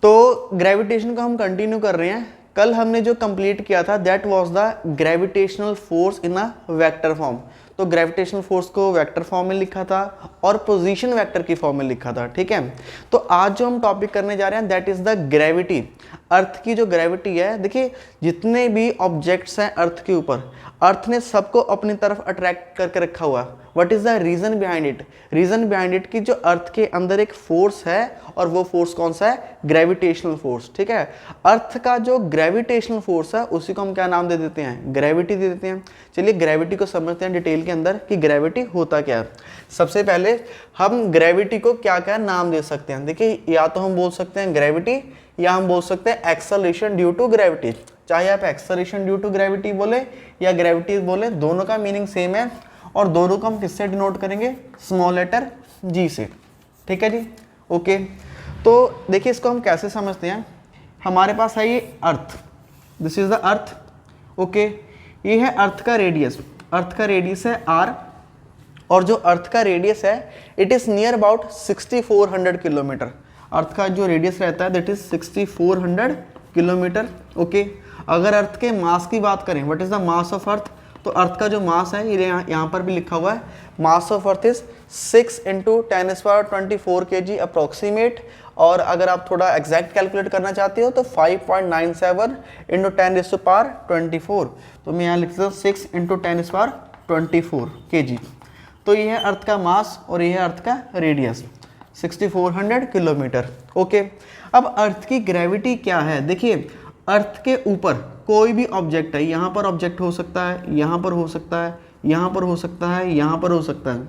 तो ग्रेविटेशन को हम कंटिन्यू कर रहे हैं। कल हमने जो कंप्लीट किया था that was the gravitational force in a vector form. तो ग्रेविटेशनल फोर्स को वेक्टर फॉर्म में लिखा था और पोजीशन वेक्टर की फॉर्म में लिखा था, ठीक है। तो आज जो हम टॉपिक करने जा रहे हैं दैट इज द ग्रेविटी। अर्थ की जो ग्रेविटी है, देखिए जितने भी ऑब्जेक्ट्स हैं अर्थ के ऊपर, अर्थ ने सबको अपनी तरफ अट्रैक्ट करके रखा हुआ। What is the reason behind it? Reason behind it कि जो अर्थ के अंदर एक फोर्स है और वो फोर्स कौन सा है? ग्रेविटेशनल फोर्स, ठीक है। अर्थ का जो ग्रेविटेशनल फोर्स है उसी को हम क्या नाम दे देते हैं? ग्रेविटी दे देते हैं। चलिए ग्रेविटी को समझते हैं डिटेल के अंदर कि ग्रेविटी होता क्या है। सबसे पहले हम ग्रेविटी को क्या क्या नाम दे सकते हैं। देखिए या तो हम बोल सकते हैं ग्रेविटी या हम बोल सकते हैं एक्सेलरेशन ड्यू टू ग्रेविटी। चाहे आप एक्सेलरेशन ड्यू टू ग्रेविटी बोले या ग्रेविटी बोले, दोनों का मीनिंग सेम है और दोनों को हम किससे डिनोट करेंगे? स्मॉल लेटर जी से, ठीक है जी, ओके। तो देखिए इसको हम कैसे समझते हैं। हमारे पास है ये earth, this is the earth, okay. ये है अर्थ का रेडियस, अर्थ का रेडियस है आर, और जो अर्थ का रेडियस है it is near about 6400 kilometre. Earth का जो रेडियस रहता है दैट इज 6400 किलोमीटर, ओके। अगर अर्थ के मास की बात करें, what is the mass of अर्थ, तो अर्थ का जो मास है ये यहाँ पर भी लिखा हुआ है, मास of earth is 6 × 10⁻24 kg approximate. और अगर आप थोड़ा एग्जैक्ट कैलकुलेट करना चाहते हो तो 5.97 × 10⁻24। तो मैं यहाँ लिख देता हूँ 6 × 10⁻24 kg। तो ये है अर्थ का मास और ये है अर्थ का रेडियस 6400 किलोमीटर, ओके। अब अर्थ की ग्रेविटी क्या है? देखिए अर्थ के ऊपर कोई भी ऑब्जेक्ट है, यहाँ पर ऑब्जेक्ट हो सकता है, यहाँ पर हो सकता है, यहाँ पर हो सकता है, यहाँ पर हो सकता है।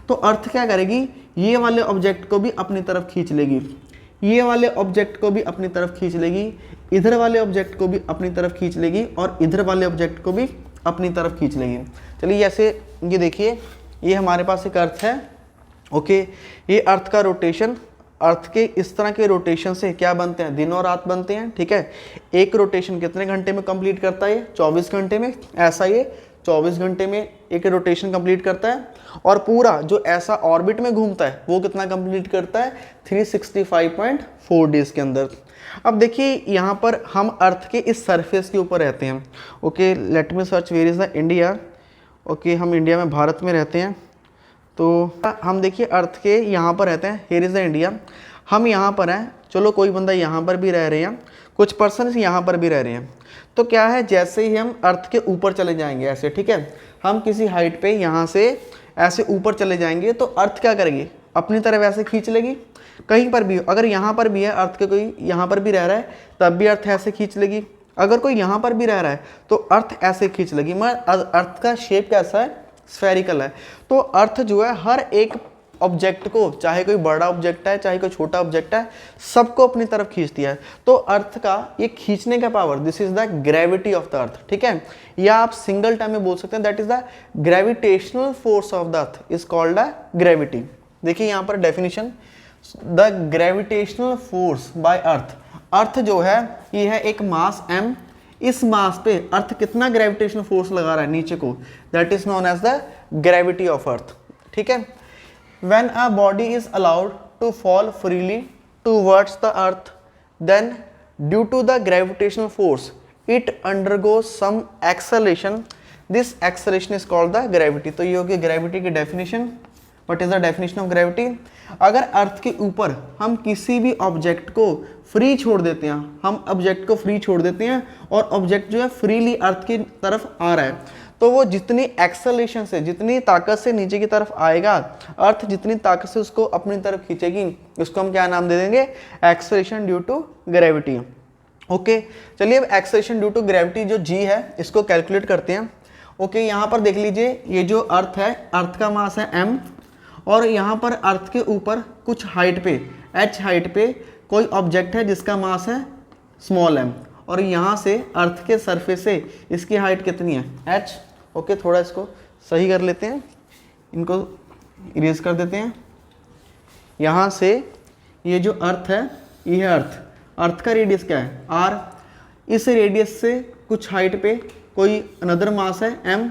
तो अर्थ क्या करेगी? ये वाले ऑब्जेक्ट को भी अपनी तरफ खींच लेगी, ये वाले ऑब्जेक्ट को भी अपनी तरफ खींच लेगी, इधर वाले ऑब्जेक्ट को भी अपनी तरफ खींच लेगी और इधर वाले ऑब्जेक्ट को भी अपनी तरफ खींच लेगी। चलिए ऐसे ये देखिए, ये हमारे पास एक अर्थ है, ओके। ये अर्थ का रोटेशन, अर्थ के इस तरह के रोटेशन से क्या बनते हैं? दिन और रात बनते हैं, ठीक है। एक रोटेशन कितने घंटे में कंप्लीट करता है? 24 घंटे में। ऐसा ये 24 घंटे में एक रोटेशन कंप्लीट करता है और पूरा जो ऐसा ऑर्बिट में घूमता है वो कितना कंप्लीट करता है? 365.4 डेज के अंदर। अब देखिए यहाँ पर हम अर्थ के इस सरफेस के ऊपर रहते हैं, okay. Let me search where is the India, okay. हम इंडिया में, भारत में रहते हैं। तो हम देखिए अर्थ के यहाँ पर रहते हैं, हियर इज़ द इंडिया। हम यहाँ पर हैं, चलो कोई बंदा यहाँ पर भी रह रहे हैं, कुछ पर्सन यहाँ पर भी रह रहे हैं। तो क्या है, जैसे ही हम अर्थ के ऊपर चले जाएंगे ऐसे, ठीक है, हम किसी हाइट पे यहाँ से ऐसे ऊपर चले जाएंगे तो अर्थ क्या करेगी? अपनी तरफ ऐसे खींच लेगी। कहीं पर भी, अगर यहाँ पर भी है अर्थ के, कोई यहाँ पर भी रह रहा है तब भी अर्थ ऐसे खींच लेगी। अगर कोई यहाँ पर भी रह रहा है तो अर्थ ऐसे खींच लेगी। मगर अर्थ का शेप कैसा है? स्फेरिकल है। तो अर्थ जो है हर एक ऑब्जेक्ट को, चाहे कोई बड़ा ऑब्जेक्ट है चाहे कोई छोटा ऑब्जेक्ट है, सबको अपनी तरफ खींचती है। तो अर्थ का ये खींचने का power, this is the gravity of the अर्थ, ठीक है। या आप सिंगल टाइम में बोल सकते हैं that is the gravitational force of the earth is called the gravity. देखिए यहाँ पर definition, the gravitational force by earth. Earth जो है ये है एक मास m, इस मास पे अर्थ कितना ग्रेविटेशनल फोर्स लगा रहा है नीचे को, that is known as the gravity of earth, ठीक है। When a body is allowed to fall freely towards the earth, then due to the gravitational force, it undergoes some acceleration. This acceleration is called the gravity. तो ये होगी gravity की definition. What is the definition of gravity? अगर अर्थ के ऊपर हम किसी भी ऑब्जेक्ट को फ्री छोड़ देते हैं, हम ऑब्जेक्ट को फ्री छोड़ देते हैं और ऑब्जेक्ट जो है फ्रीली अर्थ की तरफ आ रहा है, तो वो जितनी एक्सेलरेशन से, जितनी ताकत से नीचे की तरफ आएगा, अर्थ जितनी ताकत से उसको अपनी तरफ खींचेगी, उसको हम क्या नाम दे देंगे? Acceleration due to gravity, okay. चलिए अब एक्सेलरेशन ड्यू टू ग्रेविटी जो जी है इसको कैलकुलेट करते हैं, ओके। यहाँ पर देख लीजिए, ये जो अर्थ है, अर्थ का मास है m, और यहाँ पर अर्थ के ऊपर कुछ हाइट पे, h हाइट पे कोई ऑब्जेक्ट है जिसका मास है स्मॉल m, और यहाँ से अर्थ के सरफेस से इसकी हाइट कितनी है? h, okay. थोड़ा इसको सही कर लेते हैं, इनको इरेज कर देते हैं। यहाँ से ये जो अर्थ है, ये है अर्थ, अर्थ का रेडियस क्या है? r। इस रेडियस से कुछ हाइट पे कोई अनदर मास है m।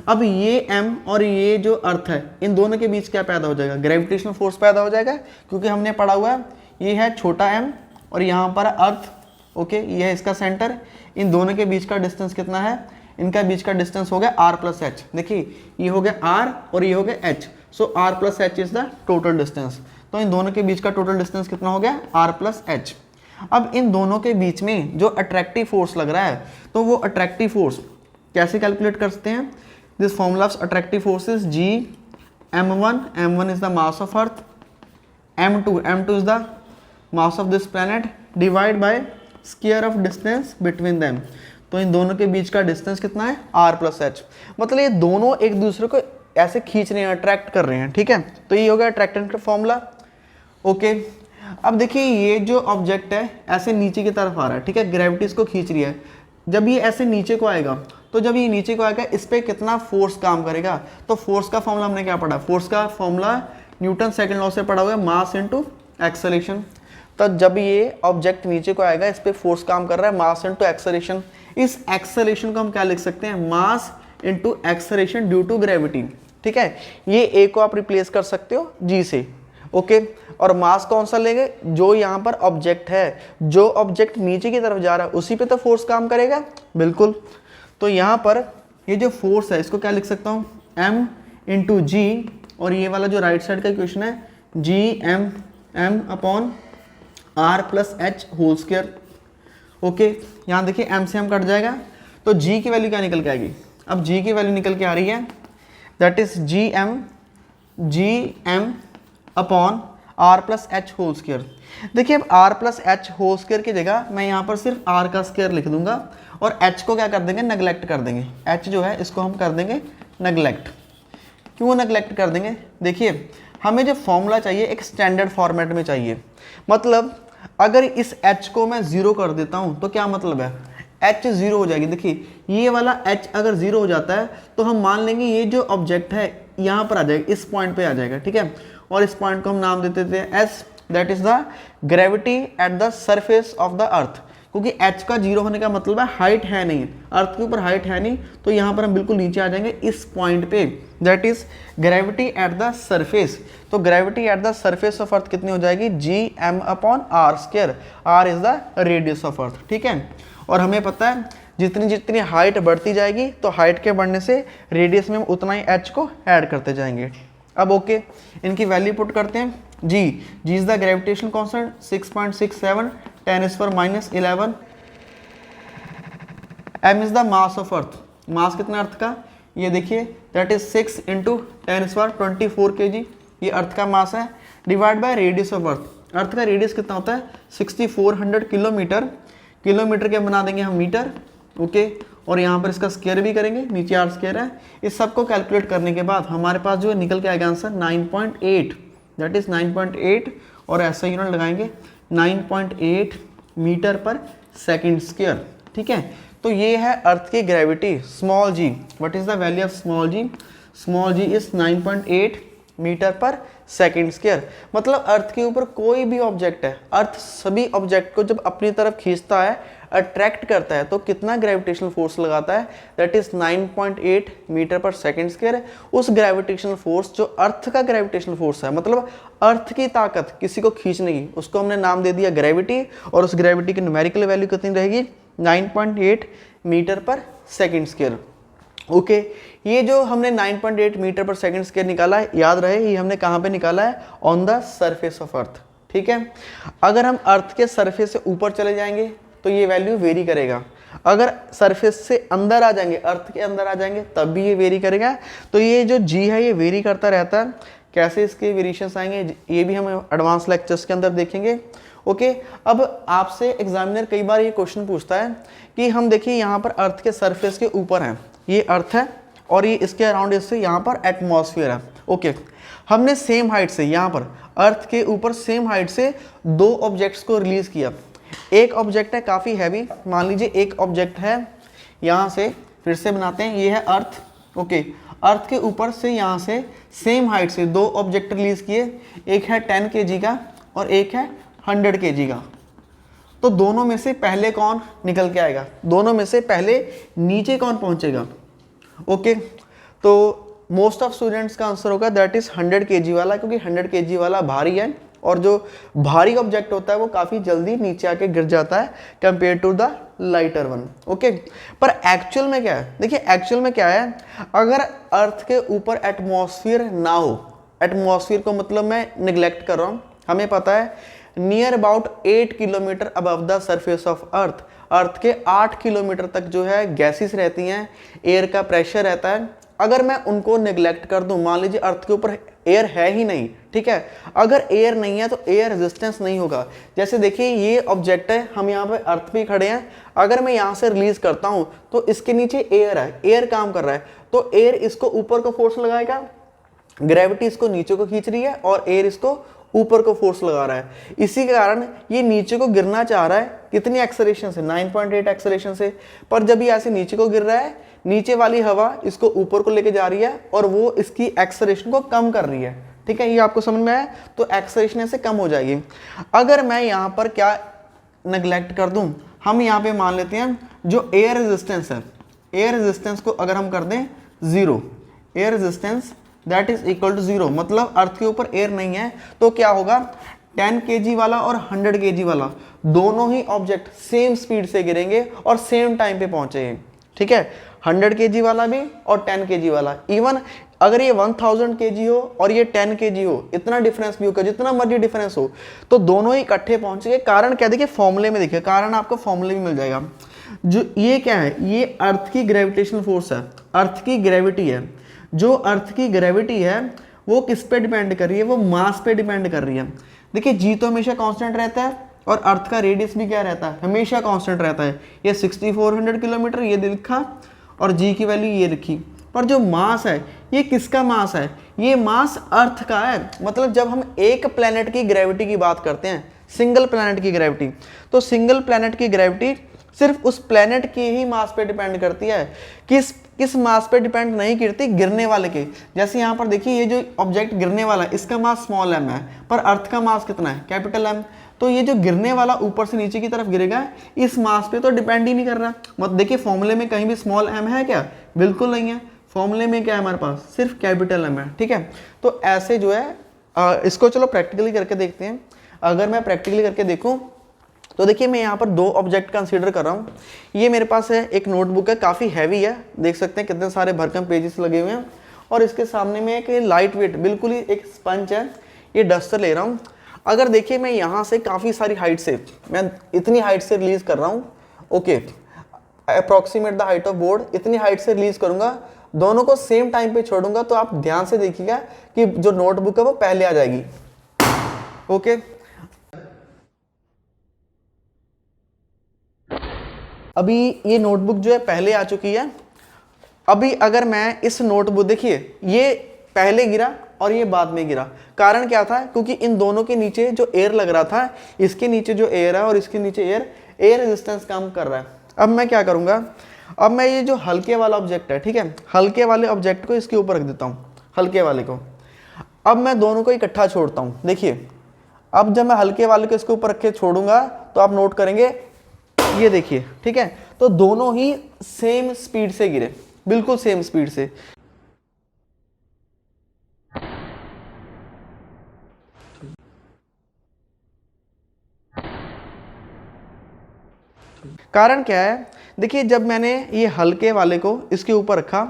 अब ये m और ये जो अर्थ है, इन दोनों के बीच क्या पैदा हो जाएगा? ग्रेविटेशनल फोर्स पैदा हो जाएगा, क्योंकि हमने पढ़ा हुआ है ये है छोटा m और यहाँ पर अर्थ, ओके, ये है इसका सेंटर। इन दोनों के बीच का डिस्टेंस कितना है, इनका बीच का डिस्टेंस हो गया r प्लस एच। देखिए ये हो गया r और ये हो गया h, so r plus H is the total distance. तो इन दोनों के बीच का टोटल डिस्टेंस कितना हो गया, r प्लस एच। अब इन दोनों के बीच में जो अट्रैक्टिव फोर्स लग रहा है, तो वो अट्रैक्टिव फोर्स कैसे कैलकुलेट कर सकते हैं। This formula of attractive force is g m1 is the mass of earth, m2 is the mass of this planet, divide by square of distance between them. तो इन दोनों के बीच का डिस्टेंस कितना है, r प्लस एच। मतलब ये दोनों एक दूसरे को ऐसे खींच रहे हैं, अट्रैक्ट कर रहे हैं, ठीक है। तो ये हो गया अट्रैक्टेंट का फॉर्मूला, ओके। अब देखिए ये जो ऑब्जेक्ट है ऐसे नीचे की तरफ आ रहा है, ठीक है, ग्रेविटी इसको खींच रही है। जब ये ऐसे नीचे को आएगा, तो जब ये नीचे को आएगा इस पर कितना फोर्स काम करेगा। तो फोर्स का फॉर्मूला हमने क्या पढ़ा, फोर्स का फॉर्मूला न्यूटन सेकंड लॉ से पढ़ा हुआ है, मास इनटू एक्सेलरेशन। तो जब ये ऑब्जेक्ट नीचे को आएगा, इस पर फोर्स काम कर रहा है, मास इनटू एक्सेलरेशन। इस एक्सेलरेशन को हम क्या लिख सकते हैं, mass into acceleration due to gravity, ठीक है। ये ए को आप रिप्लेस कर सकते हो जी से, ओके। और मास कौन सा लेंगे, जो यहाँ पर ऑब्जेक्ट है, जो ऑब्जेक्ट नीचे की तरफ जा रहा है उसी पे तो फोर्स काम करेगा, बिल्कुल। तो यहाँ पर ये जो फोर्स है इसको क्या लिख सकता हूँ, m इंटू जी, और ये वाला जो राइट साइड का इक्वेशन है G m upon r plus h whole square, okay. यहाँ देखिए m से m कट जाएगा, तो g की वैल्यू क्या निकल के आएगी। अब g की वैल्यू निकल के आ रही है, that is G M upon r plus h whole square. देखिए अब r plus h whole square की जगह मैं यहाँ पर सिर्फ r का स्क्वायर लिख दूंगा और h को क्या कर देंगे, नेग्लेक्ट कर देंगे। h जो है इसको हम कर देंगे नेग्लेक्ट। क्यों नेग्लेक्ट कर देंगे, देखिए हमें जो फॉर्मूला चाहिए एक स्टैंडर्ड फॉर्मेट में चाहिए। मतलब अगर इस h को मैं ज़ीरो कर देता हूँ तो क्या मतलब है, h ज़ीरो हो जाएगी। देखिए ये वाला h अगर ज़ीरो हो जाता है तो हम मान लेंगे ये जो ऑब्जेक्ट है यहाँ पर आ जाएगा, इस पॉइंट पे आ जाएगा, ठीक है। और इस पॉइंट को हम नाम देते थे s, that is the gravity at the surface of the अर्थ। क्योंकि h का जीरो होने का मतलब है हाइट है नहीं, अर्थ के ऊपर हाइट है नहीं, तो यहाँ पर हम बिल्कुल नीचे आ जाएंगे इस पॉइंट पे, that is gravity at the surface. तो gravity at the surface of earth कितनी हो जाएगी, G M upon R square. R is the radius of earth, ठीक है। और हमें पता है जितनी जितनी हाइट बढ़ती जाएगी तो हाइट के बढ़ने से रेडियस में हम उतना ही h को ऐड करते जाएंगे। अब ओके, इनकी वैल्यू पुट करते हैं। G is the gravitational constant 6.67 10⁻11। m is the mass of earth, mass कितना अर्थ का, ये देखिए दैट इज 6 इंटू 10⁻24 kg, ये अर्थ का मास है, divide by radius of earth. Earth का रेडियस कितना होता है 6400 किलोमीटर, किलोमीटर के बना देंगे हम मीटर, ओके। और यहाँ पर इसका स्क्वायर भी करेंगे, नीचे r स्क्वायर है। इस सब को कैलकुलेट करने के बाद हमारे पास जो है निकल के आएगा आंसर 9.8, दैट इज 9.8, और ऐसा यूनिट लगाएंगे 9.8 मीटर पर सेकंड स्क्वायर, ठीक है। तो ये है अर्थ की gravity small g. What is the value of small g, small g is 9.8 metre per second square. मतलब अर्थ के ऊपर कोई भी ऑब्जेक्ट है, अर्थ सभी ऑब्जेक्ट को जब अपनी तरफ खींचता है, अट्रैक्ट करता है, तो कितना ग्रेविटेशनल फोर्स लगाता है, that is 9.8 metre per second square. उस ग्रेविटेशनल फोर्स जो अर्थ का ग्रेविटेशनल फोर्स है, मतलब अर्थ की ताकत किसी को खींचने की, उसको हमने नाम दे दिया ग्रेविटी। और उस ग्रेविटी की न्यूमेरिकल वैल्यू कितनी रहेगी, 9.8 metre per second square, okay. ये जो हमने 9.8 मीटर पर सेकंड स्क्वायर निकाला है, याद रहे ये हमने कहाँ पे निकाला है, on the surface of earth, ठीक है। अगर हम अर्थ के सरफेस से ऊपर चले जाएंगे तो ये वैल्यू वेरी करेगा, अगर सरफेस से अंदर आ जाएंगे, अर्थ के अंदर आ जाएंगे, तब भी ये वेरी करेगा। तो ये जो जी है ये वेरी करता रहता है। कैसे इसके वेरिएशंस आएंगे ये भी हम एडवांस लेक्चर्स के अंदर देखेंगे, ओके। अब आपसे एग्जामिनर कई बार ये क्वेश्चन पूछता है कि हम देखिए यहाँ पर अर्थ के सरफेस के ऊपर हैं, ये अर्थ है और ये इसके अराउंड इससे यहाँ पर एटमॉस्फेयर है, ओके। हमने सेम हाइट से यहाँ पर अर्थ के ऊपर सेम हाइट से दो ऑब्जेक्ट्स को रिलीज किया। एक ऑब्जेक्ट है काफ़ी हैवी, मान लीजिए एक ऑब्जेक्ट है यहाँ से, फिर से बनाते हैं, ये है अर्थ, ओके। अर्थ के ऊपर से यहाँ से सेम हाइट से दो ऑब्जेक्ट रिलीज किए, एक है 10 kg का और एक है 100 kg का। तो दोनों में से पहले कौन निकल के आएगा, दोनों में से पहले नीचे कौन पहुंचेगा, ओके। तो मोस्ट ऑफ स्टूडेंट्स का आंसर होगा दैट इज 100 kg वाला, क्योंकि 100 kg वाला भारी है और जो भारी ऑब्जेक्ट होता है वो काफ़ी जल्दी नीचे आके गिर जाता है compare to the lighter one. Okay, पर एक्चुअल में क्या है, देखिए एक्चुअल में क्या है, अगर अर्थ के ऊपर एटमॉस्फेयर ना हो, एटमॉस्फेयर को मतलब मैं निगलेक्ट कर रहा हूँ, हमें पता है near about 8 kilometre above the surface of earth, earth के 8 किलोमीटर तक जो है गैसेस रहती हैं, एयर का प्रेशर रहता है। अगर मैं उनको निगलेक्ट कर दूं, मान लीजिए अर्थ के ऊपर एयर है ही नहीं, ठीक है, अगर एयर नहीं है तो एयर रेजिस्टेंस नहीं होगा। जैसे देखिए ये ऑब्जेक्ट है, हम यहाँ पे अर्थ पे खड़े हैं, अगर मैं यहाँ से रिलीज करता हूँ तो इसके नीचे एयर है, एयर काम कर रहा है, तो एयर इसको ऊपर को फोर्स लगाएगा, ग्रेविटी इसको नीचे को खींच रही है और एयर इसको ऊपर को फोर्स लगा रहा है। इसी के कारण ये नीचे को गिरना चाह रहा है, कितनी एक्सेलरेशन से, 9.8 एक्सेलरेशन से, पर जब ये ऐसे नीचे को गिर रहा है, नीचे वाली हवा इसको ऊपर को लेके जा रही है और वो इसकी एक्सेलरेशन को कम कर रही है। ठीक है, ये आपको समझ में आया, तो एक्सेलरेशन ऐसे कम हो जाएगी। अगर मैं यहाँ पर क्या नेग्लेक्ट कर दूं, हम यहाँ पे मान लेते हैं जो एयर रेजिस्टेंस है, एयर रेजिस्टेंस को अगर हम कर दें 0, air resistance that is equal to 0, मतलब अर्थ के ऊपर एयर नहीं है, तो क्या होगा, 10 kg वाला और 100 kg वाला दोनों ही ऑब्जेक्ट सेम स्पीड से गिरेंगे और सेम टाइम पे पहुंचेंगे। ठीक है, 100 kg वाला भी और 10 kg वाला, इवन अगर ये 1000 kg हो और ये 10 kg हो, इतना डिफरेंस भी होगा, जितना मर्जी डिफरेंस हो, तो दोनों ही इकट्ठे पहुंचेंगे। कारण क्या, देखिए फॉर्मूले में देखिए, कारण आपको फॉर्मूले में मिल जाएगा। जो ये क्या है, ये अर्थ की ग्रेविटेशनल फोर्स है, अर्थ की ग्रेविटी है। जो अर्थ की ग्रेविटी है वो किस पे डिपेंड कर रही है, वो मास पे डिपेंड कर रही है। देखिए जी तो हमेशा कांस्टेंट रहता है और अर्थ का रेडियस भी क्या रहता है, हमेशा कांस्टेंट रहता है। ये 6400 किलोमीटर ये लिखा और जी की वैल्यू ये लिखी, पर जो मास है ये किसका मास है, ये मास अर्थ का है। मतलब जब हम एक प्लेनेट की ग्रेविटी की बात करते हैं, सिंगल प्लेनेट की ग्रेविटी, तो सिंगल प्लेनेट की ग्रेविटी सिर्फ उस प्लेनेट के ही मास पे डिपेंड करती है, किस मास पे डिपेंड नहीं करती, गिरने वाले के। जैसे यहाँ पर देखिए ये जो ऑब्जेक्ट गिरने वाला है इसका मास स्मॉल m है, पर अर्थ का मास कितना है, कैपिटल M। तो ये जो गिरने वाला ऊपर से नीचे की तरफ गिरेगा, इस मास पे तो डिपेंड ही नहीं कर रहा। मतलब देखिए फॉर्मूले में कहीं भी स्मॉल m है क्या, बिल्कुल नहीं है। फॉर्मूले में क्या है हमारे पास, सिर्फ कैपिटल M है। ठीक है, तो ऐसे जो है इसको चलो प्रैक्टिकली करके देखते हैं। अगर मैं प्रैक्टिकली करके देखूँ तो देखिए मैं यहाँ पर 2 ऑब्जेक्ट कंसीडर कर रहा हूँ। ये मेरे पास है एक नोटबुक है, काफ़ी हैवी है, देख सकते हैं कितने सारे भरकम पेजेस लगे हुए हैं, और इसके सामने में एक लाइट वेट बिल्कुल ही एक स्पंज है, ये डस्टर ले रहा हूँ। अगर देखिए मैं यहाँ से काफ़ी सारी हाइट से, मैं इतनी हाइट से रिलीज कर रहा हूँ, okay, approximate the height of board, इतनी हाइट से रिलीज करूँगा, दोनों को सेम टाइम पे छोड़ूंगा, तो आप ध्यान से देखिएगा कि जो नोटबुक है वो पहले आ जाएगी। ओके, अभी ये नोटबुक जो है पहले आ चुकी है। अभी अगर मैं इस नोटबुक, देखिए ये पहले गिरा और ये बाद में गिरा, कारण क्या था, क्योंकि इन दोनों के नीचे जो एयर लग रहा था, इसके नीचे जो एयर है और इसके नीचे एयर रेजिस्टेंस काम कर रहा है। अब मैं क्या करूँगा, अब मैं ये जो हल्के वाला ऑब्जेक्ट है, ठीक है, हल्के वाले ऑब्जेक्ट को इसके ऊपर रख देता हूँ, हल्के वाले को। अब मैं दोनों को इकट्ठा छोड़ता हूँ। देखिए अब जब मैं हल्के वाले को इसके ऊपर रख के छोड़ूंगा तो आप नोट करेंगे, ये देखिए, ठीक है, तो दोनों ही सेम स्पीड से गिरे, बिल्कुल सेम स्पीड से। कारण क्या है, देखिए जब मैंने ये हल्के वाले को इसके ऊपर रखा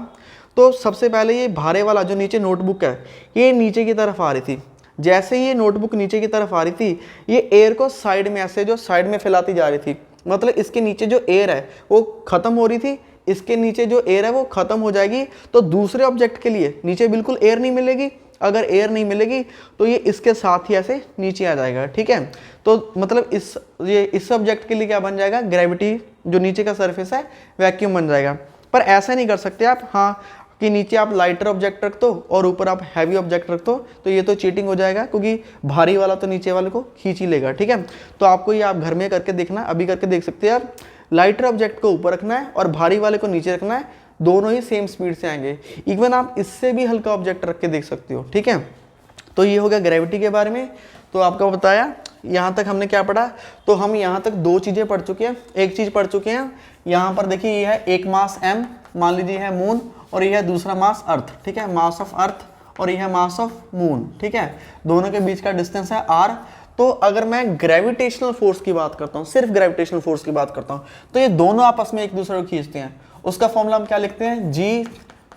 तो सबसे पहले ये भारे वाला जो नीचे नोटबुक है ये नीचे की तरफ आ रही थी। जैसे ही ये नोटबुक नीचे की तरफ आ रही थी, ये एयर को साइड में ऐसे जो साइड में फैलाती जा रही थी, मतलब इसके नीचे जो एयर है वो खत्म हो रही थी, इसके नीचे जो एयर है वो खत्म हो जाएगी, तो दूसरे ऑब्जेक्ट के लिए नीचे बिल्कुल एयर नहीं मिलेगी। अगर एयर नहीं मिलेगी तो ये इसके साथ ही ऐसे नीचे आ जाएगा। ठीक है, तो मतलब इस ऑब्जेक्ट के लिए क्या बन जाएगा, ग्रेविटी जो नीचे का सरफेस है वैक्यूम बन जाएगा। पर ऐसा नहीं कर सकते आप, हाँ, कि नीचे आप लाइटर ऑब्जेक्ट रख दो और ऊपर आप हैवी ऑब्जेक्ट रख दो, तो ये तो चीटिंग हो जाएगा, क्योंकि भारी वाला तो नीचे वाले को खींच ही लेगा। ठीक है, तो आपको ये आप घर में करके देखना, अभी करके देख सकते हैं आप। लाइटर ऑब्जेक्ट को ऊपर रखना है और भारी वाले को नीचे रखना है, दोनों ही सेम स्पीड से आएंगे। इवन आप इससे भी हल्का ऑब्जेक्ट रख के देख सकते हो। ठीक है, तो ये हो गया ग्रेविटी के बारे में। तो आपको बताया, यहाँ तक हमने क्या पढ़ा, तो हम यहाँ तक 2 चीज़ें पढ़ चुके हैं। एक चीज़ पढ़ चुके हैं, यहाँ पर देखिए ये है एक मास m, मान लीजिए है मून, और ये है दूसरा मास अर्थ। ठीक है, मास ऑफ अर्थ और ये है मास ऑफ मून, ठीक है। दोनों के बीच का डिस्टेंस है r। तो अगर मैं ग्रेविटेशनल फोर्स की बात करता हूँ, सिर्फ ग्रेविटेशनल फोर्स की बात करता हूँ, तो ये दोनों आपस में एक दूसरे को खींचते हैं। उसका फॉर्मूला हम क्या लिखते हैं, g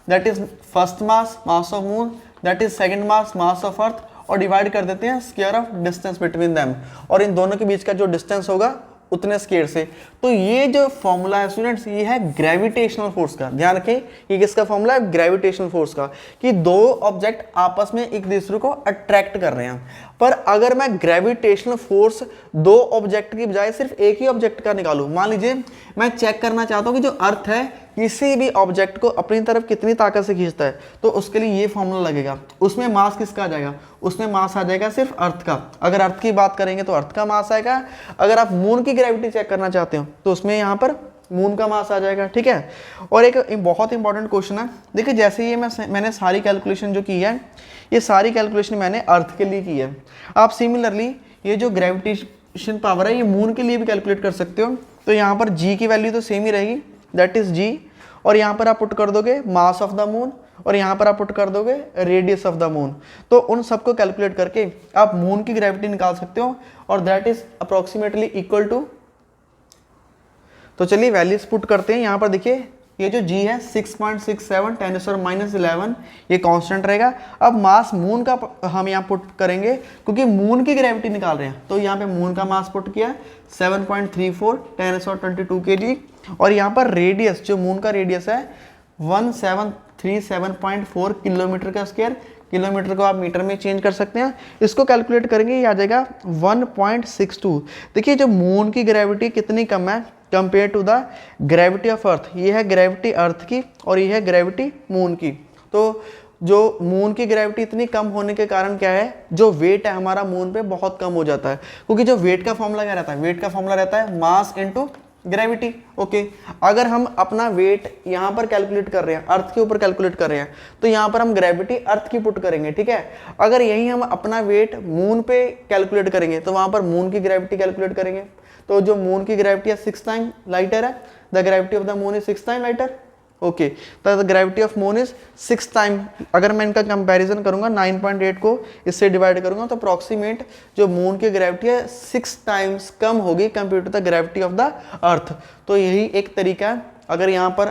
that is first mass, mass of moon, that is second mass, mass of अर्थ, और डिवाइड कर देते हैं square of distance between them, और इन दोनों के बीच का जो डिस्टेंस होगा उतने स्क्वायर से। तो ये जो फॉर्मूला है स्टूडेंट्स, ये है ग्रेविटेशनल फोर्स का। ध्यान रखें, ये किसका फॉर्मूला है, ग्रेविटेशनल फोर्स का, कि दो ऑब्जेक्ट आपस में एक दूसरे को अट्रैक्ट कर रहे हैं। पर अगर मैं ग्रेविटेशनल फोर्स दो ऑब्जेक्ट की बजाय सिर्फ एक ही ऑब्जेक्ट का निकालूं, मान लीजिए मैं चेक करना चाहता हूं कि जो अर्थ है किसी भी ऑब्जेक्ट को अपनी तरफ कितनी ताकत से खींचता है, तो उसके लिए ये फॉर्मूला लगेगा। उसमें मास किसका आ जाएगा, उसमें मास आ जाएगा सिर्फ अर्थ का। अगर अर्थ की बात करेंगे तो अर्थ का मास आएगा। अगर आप मून की ग्रेविटी चेक करना चाहते हो तो उसमें यहाँ पर मून का मास आ जाएगा, ठीक है। और एक बहुत इंपॉर्टेंट क्वेश्चन है, देखिए जैसे ये मैंने सारी कैलकुलेशन जो की है, ये सारी कैलकुलेशन मैंने अर्थ के लिए की है। आप सिमिलरली ये जो ग्रेविटेशन पावर है ये मून के लिए भी कैलकुलेट कर सकते हो। तो यहाँ पर जी की वैल्यू तो सेम ही रहेगी, दैट इज जी, और यहाँ पर आप पुट कर दोगे मास ऑफ द मून, और यहाँ पर आप पुट कर दोगे रेडियस ऑफ द मून। तो उन सबको कैलकुलेट करके आप मून की ग्रेविटी निकाल सकते हो, और that is approximately equal to, तो चलिए वैल्यूज पुट करते हैं। यहाँ पर देखिए ये जो g है 6.67 10⁻11, ये कांस्टेंट रहेगा। अब मास मून का हम यहाँ पुट करेंगे क्योंकि मून की ग्रेविटी निकाल रहे हैं, तो यहाँ पे मून का मास पुट किया 7.34 10⁻22 kg, और यहाँ पर रेडियस, जो मून का रेडियस है 1737.4 किलोमीटर का स्क्वायर। किलोमीटर को आप मीटर में चेंज कर सकते हैं। इसको कैलकुलेट करेंगे, ये आ जाएगा 1.62। देखिए जो मून की ग्रेविटी कितनी कम है compare to the gravity of earth. ये है ग्रेविटी अर्थ की और ये है ग्रेविटी मून की। तो जो मून की ग्रेविटी इतनी कम होने के कारण क्या है, जो वेट है हमारा मून पे बहुत कम हो जाता है, क्योंकि जो वेट का फॉर्मूला क्या रहता है, वेट का फॉर्मूला रहता है मास इनटू ग्रेविटी। ओके, अगर हम अपना वेट यहाँ पर कैलकुलेट कर रहे हैं, अर्थ के ऊपर कैलकुलेट कर रहे हैं, तो यहाँ पर हम ग्रेविटी अर्थ की पुट करेंगे, ठीक है। अगर यही हम अपना वेट मून पे कैलकुलेट करेंगे तो वहां पर मून की ग्रेविटी कैलकुलेट करेंगे। तो जो मून की ग्रेविटी है 6 टाइम लाइटर है, the gravity of the moon is 6 time lighter. Okay, तो the gravity of moon is 6 time. अगर मैं इनका कंपैरिजन करूंगा 9.8 को इससे डिवाइड करूंगा तो अप्रॉक्सीमेट जो मून की ग्रेविटी है 6 टाइम्स कम होगी compare to the gravity of the earth. तो यही एक तरीका है। अगर यहाँ पर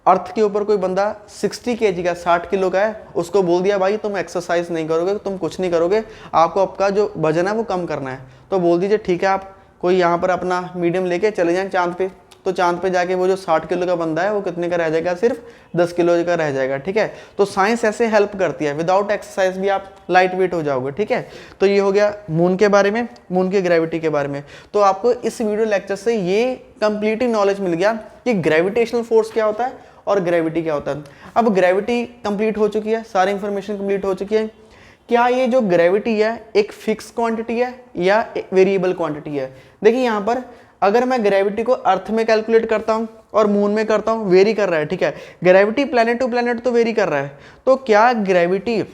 अर्थ के ऊपर कोई बंदा 60 kg का 60 किलो का है, उसको बोल दिया भाई तुम एक्सरसाइज नहीं करोगे, तुम कुछ नहीं करोगे, आपको आपका जो वजन है वो कम करना है, तो बोल दीजिए ठीक है आप कोई यहाँ पर अपना मीडियम लेके चले जाएं चांद पे। तो चांद पे जाके वो जो 60 किलो का बंदा है वो कितने का रह जाएगा, सिर्फ 10 किलो का रह जाएगा, ठीक है। तो साइंस ऐसे हेल्प करती है, विदाउट एक्सरसाइज भी आप लाइट वेट हो जाओगे, ठीक है। तो ये हो गया मून के बारे में, मून की ग्रेविटी के बारे में। तो आपको इस वीडियो लेक्चर से ये कंप्लीटली नॉलेज मिल गया कि ग्रेविटेशनल फोर्स क्या होता है और ग्रेविटी क्या होता है। अब ग्रेविटी कंप्लीट हो चुकी है, सारी इंफॉर्मेशन कंप्लीट हो चुकी है। क्या ये जो ग्रेविटी है एक फिक्स क्वांटिटी है या वेरिएबल क्वांटिटी है? देखिए यहाँ पर अगर मैं ग्रेविटी को अर्थ में कैलकुलेट करता हूँ और मून में करता हूँ, वेरी कर रहा है, ठीक है। ग्रेविटी प्लैनेट टू प्लैनेट तो वेरी कर रहा है, तो क्या ग्रेविटी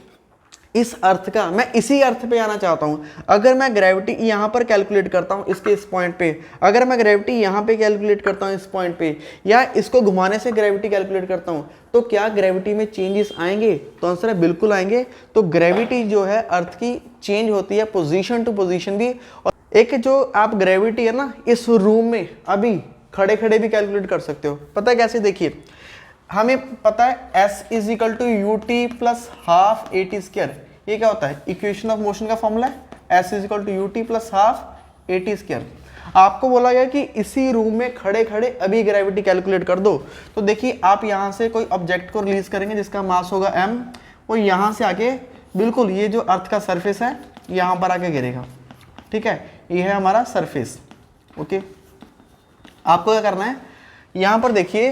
इस अर्थ का, मैं इसी अर्थ पे आना चाहता हूँ, अगर मैं ग्रेविटी यहाँ पर कैलकुलेट करता हूँ इसके इस पॉइंट पे, अगर मैं ग्रेविटी यहाँ पे कैलकुलेट करता हूँ इस पॉइंट पे, या इसको घुमाने से ग्रेविटी कैलकुलेट करता हूँ, तो क्या ग्रेविटी में चेंजेस आएंगे? तो आंसर है बिल्कुल आएंगे। तो ग्रेविटी जो है अर्थ की चेंज होती है पोजीशन टू पोजीशन भी। और एक जो आप ग्रेविटी है ना, इस रूम में अभी खड़े खड़े भी कैलकुलेट कर सकते हो। पता है कैसे? देखिए हमें पता है S is equal to u t plus half a t square. ये क्या होता है? इक्वेशन ऑफ मोशन का फॉर्मूला है S is equal to u t plus half a t square. आपको बोला गया कि इसी रूम में खड़े खड़े अभी ग्रेविटी कैलकुलेट कर दो। तो देखिए आप यहाँ से कोई ऑब्जेक्ट को रिलीज करेंगे जिसका मास होगा m, वो यहाँ से आके बिल्कुल ये जो अर्थ का सरफेस है यहाँ पर आके गिरेगा, ठीक है। ये है हमारा सरफेस। ओके, आपको क्या करना है, यहाँ पर देखिए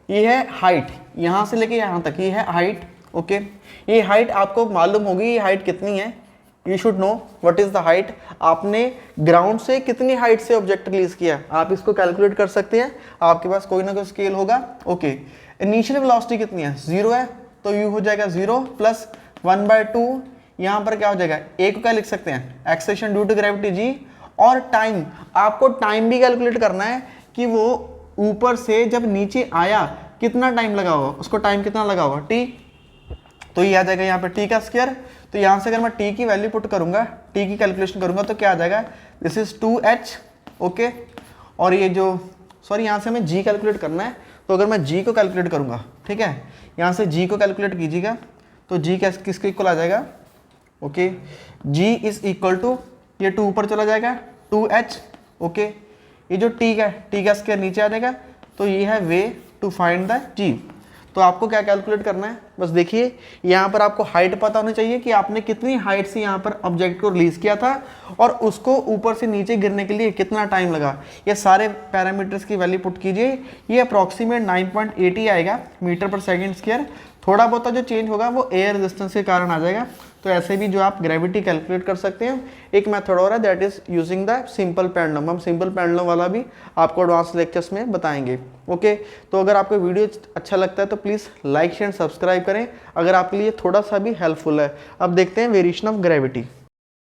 ये है हाइट, यहाँ से लेके यहाँ तक ये है हाइट। ओके, ये हाइट आपको मालूम होगी, ये हाइट कितनी है, you should know what is the height. आपने ग्राउंड से कितनी हाइट से ऑब्जेक्ट रिलीज किया, आप इसको कैलकुलेट कर सकते हैं, आपके पास कोई ना कोई स्केल होगा। ओके, इनिशियल वेलोसिटी कितनी है? 0 है, तो यू हो जाएगा 0 प्लस 1/2। यहाँ पर क्या हो जाएगा, ए को क्या लिख सकते हैं, acceleration due to gravity G. और टाइम, आपको टाइम भी कैलकुलेट करना है कि वो ऊपर से जब नीचे आया कितना टाइम लगा होगा, उसको टाइम कितना लगा होगा, टी। तो ये आ जाएगा यहाँ पे टी का स्क्वायर। तो यहाँ से अगर मैं टी की वैल्यू पुट करूंगा, टी की कैलकुलेशन करूंगा तो क्या आ जाएगा, दिस इज 2h, ओके। और ये जो सॉरी यहाँ से हमें g कैलकुलेट करना है, तो अगर मैं g को कैलकुलेट करूंगा, ठीक है, यहाँ से g को कैलकुलेट कीजिएगा तो g किसके इक्वल आ जाएगा, okay, g is equal to, ये 2 ऊपर चला जाएगा 2h, ओके। ये जो t का स्क्वायर नीचे आ जाएगा, तो ये है way to find the g। तो आपको क्या कैलकुलेट करना है, बस देखिए यहाँ पर आपको हाइट पता होनी चाहिए कि आपने कितनी हाइट से यहाँ पर ऑब्जेक्ट को रिलीज किया था और उसको ऊपर से नीचे गिरने के लिए कितना टाइम लगा। ये सारे पैरामीटर्स की वैल्यू पुट कीजिए, ये अप्रॉक्सीमेट 9.80 आएगा मीटर पर सेकेंड स्क्वायर। थोड़ा बहुत जो चेंज होगा वो एयर रेजिस्टेंस के कारण आ जाएगा। तो ऐसे भी जो आप ग्रेविटी कैलकुलेट कर सकते हैं। एक मेथड और है, that is using the simple pendulum. हम सिंपल पेंडुलम वाला भी आपको एडवांस लेक्चर्स में बताएंगे, ओके। तो अगर आपको वीडियो अच्छा लगता है तो प्लीज़ लाइक शेयर सब्सक्राइब करें, अगर आपके लिए थोड़ा सा भी हेल्पफुल है। अब देखते हैं वेरिएशन ऑफ ग्रेविटी।